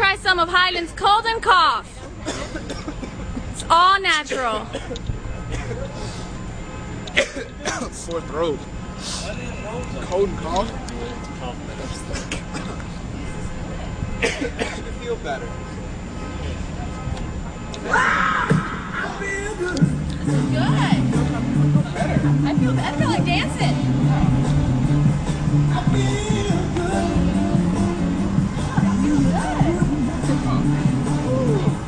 try some of Highland's Cold and Cough. It's all natural. Sore throat. Cold and cough. I feel better. This is good. I feel like dancing. I feel good.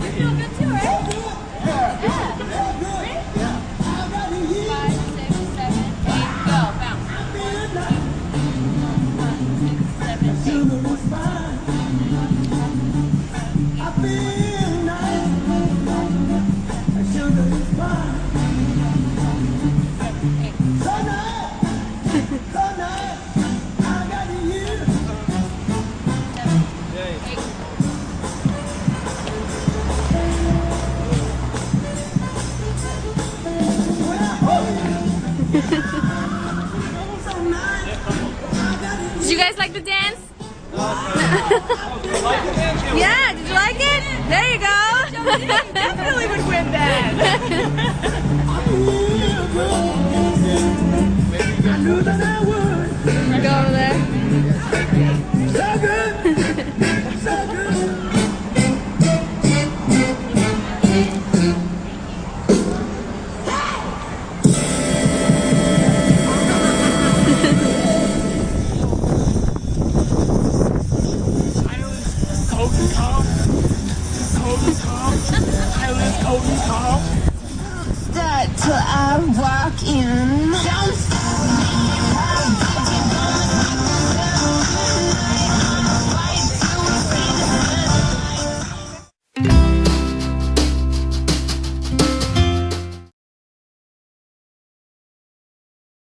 You feel good too, right? Yeah. Ready? 5, 6, 7, 8, go. Bounce. 5, 6, 7, 8. Did you guys like the dance? Yeah, did you like it? There you go. Definitely would win that. I knew that I would. Go over there. So good. So good. Start till I walk in. Don't